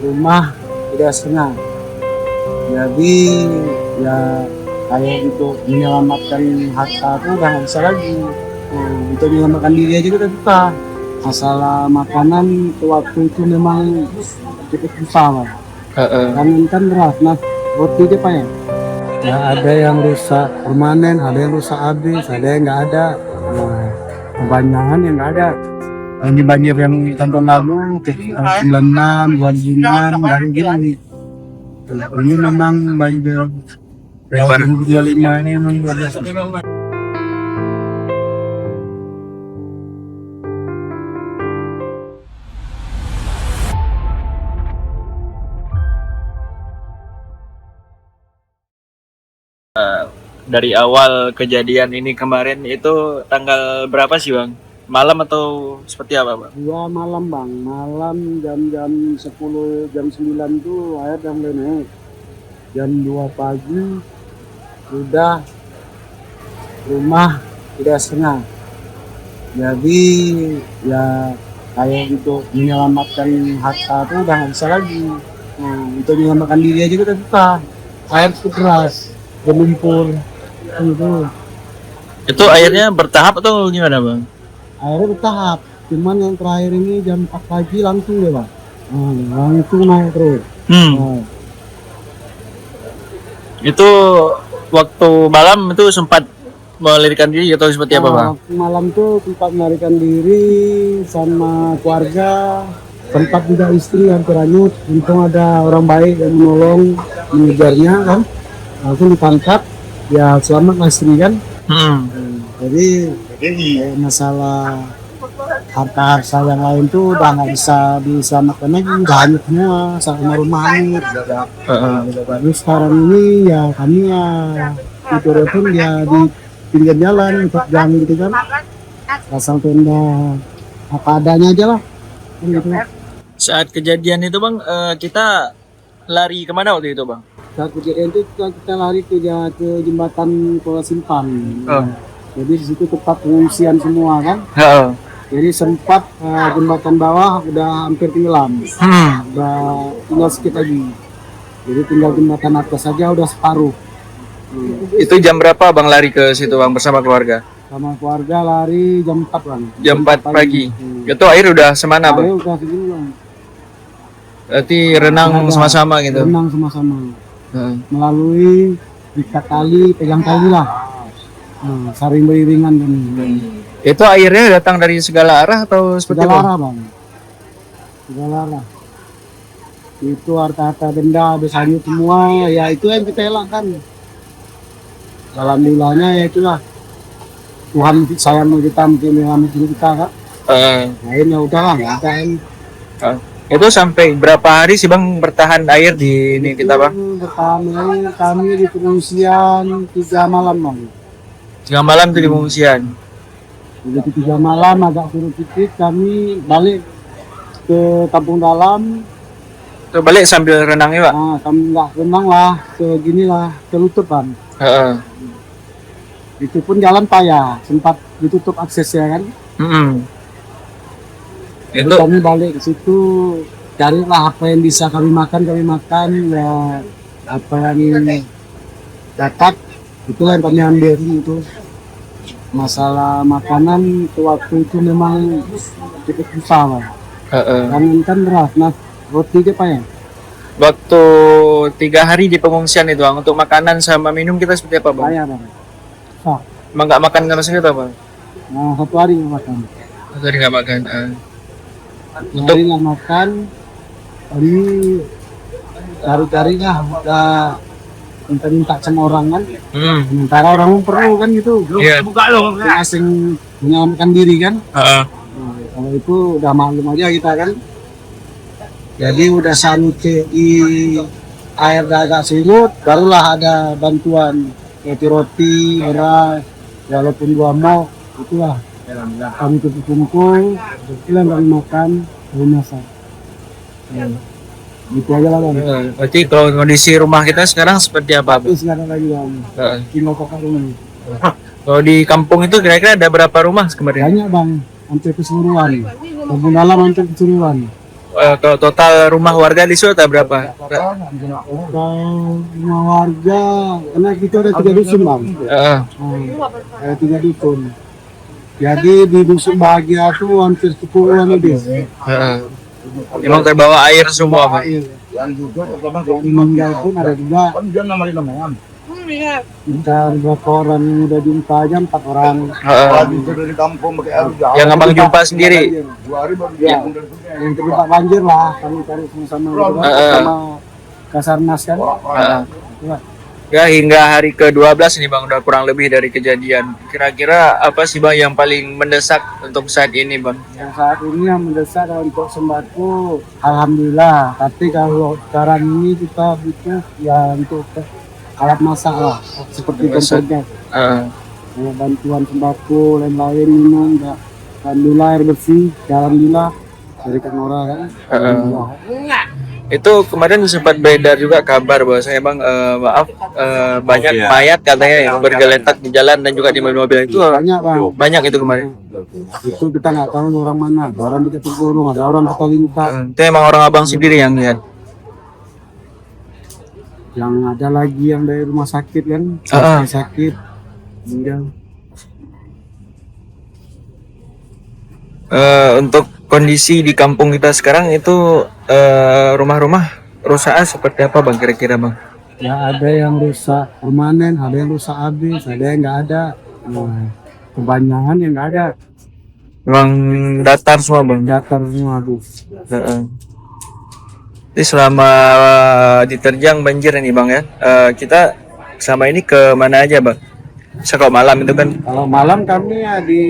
rumah tidak setengah. Jadi ya kayak untuk menyelamatkan harta itu udah nggak bisa lagi. Nah, untuk menyelamatkan diri aja kita susah. Masalah makanan waktu itu memang cukup susah lah. Kan beras, nah roti aja pak ya. Ya ada yang rusak permanen, ada yang rusak habis, ada yang nggak ada. Nah, kebanyakan yang nggak ada. Ini banjir yang tahun lalu, 96, 25, dari gini. Ini memang banjir 2025 ini memang luar biasa. Dari awal kejadian ini kemarin itu tanggal berapa sih bang? Malam atau seperti apa bang? Dua malam bang, malam jam 10, jam 9 tuh air udah mulai naik. Jam 2 pagi sudah rumah tidak setengah. Jadi ya kayak untuk menyelamatkan harta itu udah nggak bisa lagi. Nah, untuk menyelamatkan diri aja kita susah. Air itu keras, berlumpur gitu. Itu airnya bertahap atau gimana bang? Airnya bertahap, cuman yang terakhir ini jam 4 pagi langsung deh bang. Langsung naik terus. Nah, Itu waktu malam itu sempat melarikan diri atau seperti apa bang? waktu malam tuh sempat melarikan diri sama keluarga, sempat juga istri hampir hanyut. Untung ada orang baik yang menolong mengejarnya kan, langsung ditangkap. Ya selamat lah istri kan. Jadi masalah harta yang lain tuh udah nggak bisa diselamatkan lagi, udah hanyut semua, sama rumah hanyut. Lalu sekarang ini ya kami ya pun ya di pinggir jalan untuk jalan gitu kan, asal tenda apa adanya aja lah gitu. Saat kejadian itu bang, kita lari kemana waktu itu bang? Saat kejadian itu kita lari ke jembatan Kuala Simpang. Jadi di situ tempat pengungsian semua kan. Jadi sempat jembatan bawah udah hampir tenggelam, udah tinggal sedikit lagi. Jadi tinggal jembatan atas saja udah separuh. Itu jam berapa bang lari ke situ bang bersama keluarga? Sama keluarga lari jam 4 bang. Jam 4 pagi. Itu air udah semana bang? Air udah segini bang. Berarti renang sama-sama gitu? Renang sama-sama. Melalui ikat tali, pegang tali lah. Saling beriringan kan. Itu airnya datang dari segala arah atau seperti Segala apa? arah bang. Segala arah. Itu harta-harta benda habis hanyut semua, ya itu yang kita elakkan. Alhamdulillahnya ya itulah, Tuhan sayang kita mungkin menyelamatkan kita kan. Lain ya udahlah nggak ada ini. Itu sampai berapa hari sih bang bertahan air di ini kita bang? Bertahan air kami di pengungsian 3 malam bang. 3 malam itu di pengungsian. Jadi 3 malam agak surut dikit kami balik ke kampung dalam. Itu balik sambil renang ya pak? Kami nggak renang lah, segini lah, ke lutut bang. Itu pun jalan payah, sempat ditutup aksesnya kan. Jadi Itu kami balik ke situ, carilah apa yang bisa kami makan ya, apa yang dapat itulah yang kami ambil itu. Masalah makanan waktu itu memang cukup susah lah. Kan beras, nah roti aja pak ya. waktu 3 hari di pengungsian itu bang, untuk makanan sama minum kita seperti apa bang? Payah bang. Susah. Emang nggak makan sama sekali atau apa? Nah 1 hari nggak makan. Tadi nggak makan. Untuk nggak makan, kami cari-cari lah, udah minta sama orang kan. Sementara orang perlu kan gitu. Buka loh. Asing menyelamatkan diri kan. Kalau itu udah maklum aja kita kan. Jadi udah sampai di air agak surut, barulah ada bantuan roti, beras, walaupun 2 mok, itulah. Kami kumpul, itulah kami makan, kami masak. Gitu aja lah bang. Berarti kalau kondisi rumah kita sekarang seperti apa bang? Terus nggak ada lagi bang. Tinggal kokak rumah. Kalau di kampung itu kira-kira ada berapa rumah kemarin? Banyak bang, hampir keseluruhan. Kampung dalam hampir keseluruhan. Kalau total rumah warga di Sulta berapa? Kalau rumah warga, karena kita ada 3 dusun bang. Heeh. Ada 3 dusun. Jadi di dusun bahagia itu hampir 10-an lebih. Heeh. Emang terbawa air semua, Bang. Yang meninggal pun ada juga. Kita berapa orang yang udah jumpa aja 4 orang. Yang abang jumpa sendiri. Ya, yang terlibat banjir lah. Kami cari sama-sama. Sama Kasarnas kan. Ya. Ya hingga hari ke-12 nih Bang, udah kurang lebih dari kejadian. Kira-kira apa sih Bang yang paling mendesak untuk saat ini Bang? Yang saat ini yang mendesak untuk sembako, alhamdulillah. Tapi kalau sekarang ini kita butuh ya untuk alat masak lah, seperti contohnya bantuan sembako, lain-lain minum, enggak. Alhamdulillah air bersih, alhamdulillah dari Kang Nora kan. Itu kemarin sempat beredar juga kabar bahwasanya Bang banyak mayat katanya yang bergeletak di jalan dan juga di mobil-mobil itu Banyak bang, banyak itu kemarin. itu kita nggak tahu orang mana, ada orang di dekat gunung, ada orang di lintas. Itu emang orang abang sendiri yang lihat. Yang ada lagi yang dari rumah sakit kan, sakit, meninggal. Untuk kondisi di kampung kita sekarang itu rumah-rumah rusak seperti apa Bang kira-kira Bang? Ya ada yang rusak permanen, ada yang rusak habis, ada yang nggak ada. Nah, kebanyakan yang nggak ada. Memang datar semua Bang. Datar semua habis. Jadi selama diterjang banjir ini Bang ya, kita selama ini ke mana aja Bang? Kalau malam itu kan? Kalau malam kami ya di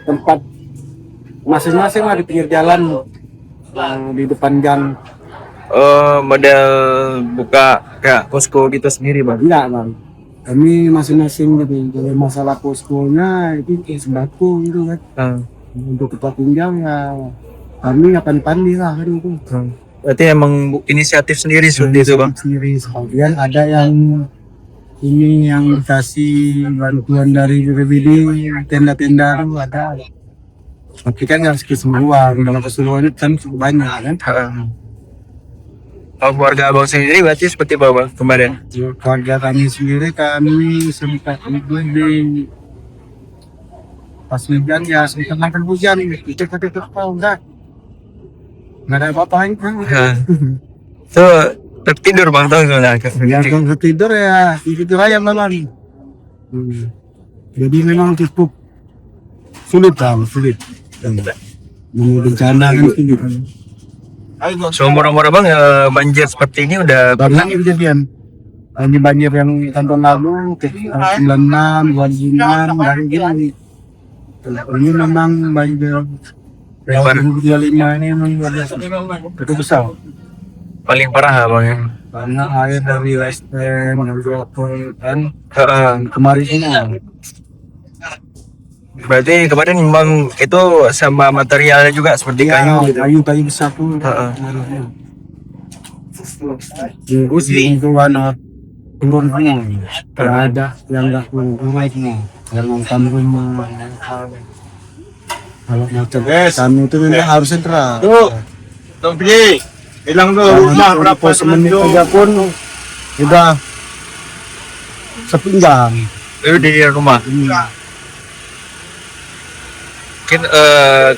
tempat masing-masing lah di pinggir jalan, di depan gang. Model buka kayak posko gitu sendiri Bang? Enggak bang, kami masing-masing gitu. Kalau masalah poskonya itu kayak sembako gitu kan. Untuk tempat tinggal ya kami akan pandai lah kan itu. Berarti emang inisiatif sendiri seperti itu Bang? Sendiri. Kemudian ada yang ini yang dikasih bantuan dari BPBD, tenda-tenda itu ada. Tapi kan harus kesemua, dalam keseluruhan itu kan cukup banyak kan. Kalau keluarga abang sendiri berarti seperti apa Bang kemarin? Keluarga kami sendiri kami sempat tidur di pas hujan ya sempat makan hujan kita enggak ada apa-apain kan. Itu tertidur Bang tahu nggak? Yang tertidur ya tidur aja malam. Jadi memang cukup sulit. Bencana kan itu. Seumur-umur Abang banjir seperti ini udah Pernah kejadian. Ini banjir yang tahun lalu, 96, 25, dari gini. Ini memang banjir. Yang 2025 ini memang cukup besar. paling parah Bang ya? Karena air dari Western, dari Jepang, kan kemarin ini. Berarti kemarin memang itu sama materialnya juga seperti kayu gitu. Kayu besar tuh. Usi itu warna turun semua. Kalau ada yang nggak rumah ini, yang nonton rumah. Kalau macam kami itu memang harus sentral. Tuh pergi, hilang tuh rumah berapa semenit aja pun udah sepinggang. Itu di rumah. Mungkin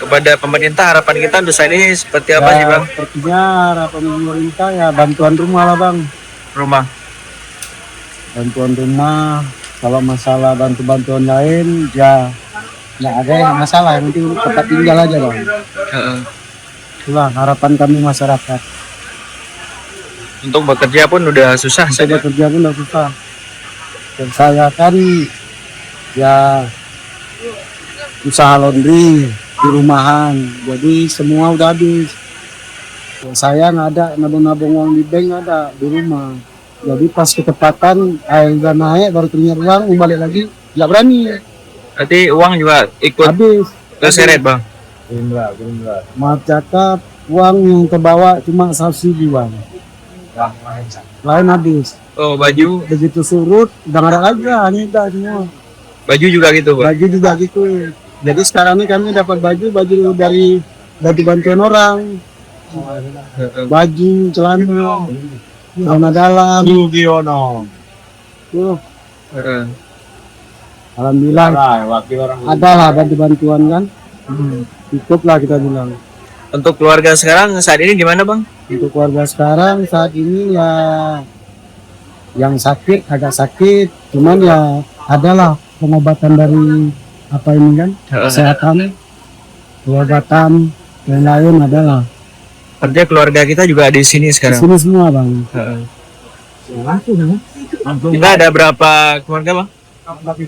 kepada pemerintah harapan kita untuk saat ini seperti apa sih Bang? Sepertinya harapan pemerintah ya bantuan rumah lah Bang. Rumah. Bantuan rumah. Kalau masalah bantuan lain ya nggak ada yang masalah, yang penting tempat tinggal aja Bang. Itulah harapan kami masyarakat. Untuk bekerja pun udah susah. Saya bekerja pun udah susah. Dan saya kan ya usaha laundry di rumahan, jadi semua udah habis. Saya nggak ada nabung-nabung uang di bank, ada di rumah. Jadi pas ketepatan air udah naik baru ternyata uang balik lagi nggak berani. Berarti uang juga ikut Habis. terseret Bang? Enggak. Maaf cakap, uang yang terbawa cuma 100.000 Bang. Lain habis. Oh baju? Begitu surut udah nggak ada lagi, hanya udah semua. Baju juga gitu Bang? Baju juga gitu. Jadi sekarang ini kami dapat baju dari bantuan orang. baju, celana, celana dalam. Rugi ono. Tuh, Heeh. alhamdulillah Wakil orang. ada lah bantuan kan. Cukup lah kita bilang. Untuk keluarga sekarang saat ini gimana bang? Untuk keluarga sekarang saat ini ya yang sakit agak sakit, cuman ya adalah pengobatan dari apa ini kan, kesehatan, pengobatan yang lain adalah. Kerja keluarga kita juga di sini Di sekarang. sini semua bang. Kita ada berapa keluarga bang?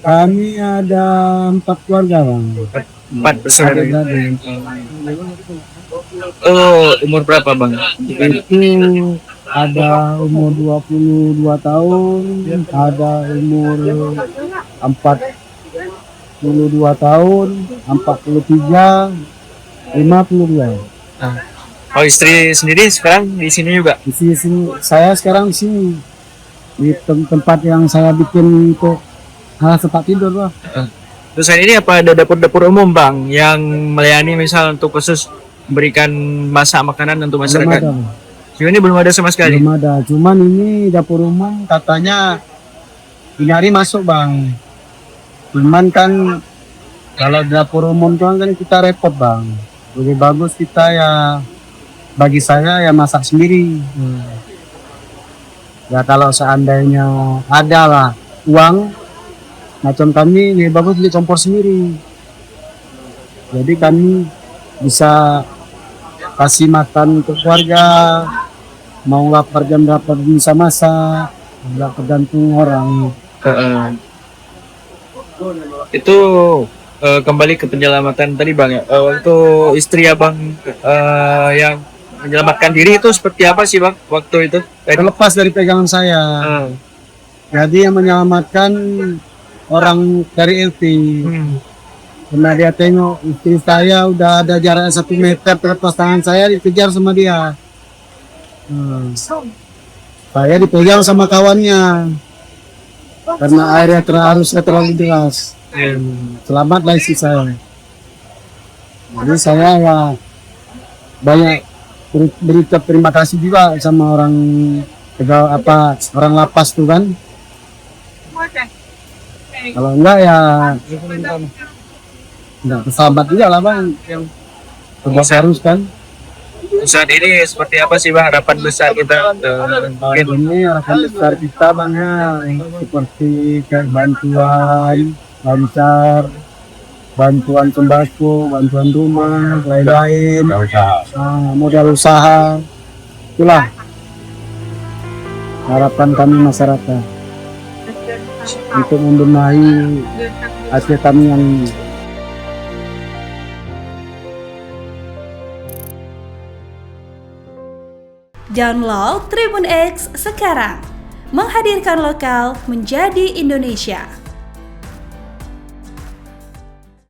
Kami ada 4 keluarga bang. 4 besar. Adik-adik. Oh, umur berapa bang? Itu ada umur 22 tahun, ada umur 42 tahun, 43, 52. Oh, istri sendiri sekarang di sini juga. Di sini saya sekarang di sini di tempat yang saya bikin untuk tempat tidur lah. Terus saat ini apa ada dapur-dapur umum bang yang melayani misal untuk khusus memberikan masak makanan untuk Belum masyarakat? ada, Bang. Sejauh ini belum ada sama sekali. Belum ada. Cuman ini dapur umum katanya ini hari masuk bang. Cuman kan kalau dapur umum kan kita repot bang. Lebih bagus kita ya bagi saya ya masak sendiri. Ya kalau seandainya ada lah uang macam kami lebih bagus beli kompor sendiri. Jadi kami bisa kasih makan untuk keluarga, mau lapar jam berapa bisa masak, nggak tergantung orang. Itu kembali ke penyelamatan tadi bang ya. Untuk istri abang yang menyelamatkan diri itu seperti apa sih bang waktu itu? Terlepas dari pegangan saya. Jadi yang menyelamatkan orang dari LT. Karena dia tengok istri saya udah ada jarak 1 meter terlepas tangan saya dikejar sama dia. Saya dipegang sama kawannya karena airnya arusnya terlalu deras. Selamatlah istri saya. Jadi saya ya banyak berita terima kasih juga sama orang orang lapas tuh kan. Kalau enggak ya enggak kesalahan juga lah bang yang harus kan. Saat ini seperti apa sih bang harapan besar kita? Mungkin ini harapan besar kita bang ya seperti kayak bantuan lancar, bantuan sembako, bantuan rumah, lain-lain, modal usaha, itulah harapan kami masyarakat untuk membenahi hasil kami yang Download Tribun X sekarang, menghadirkan lokal menjadi Indonesia.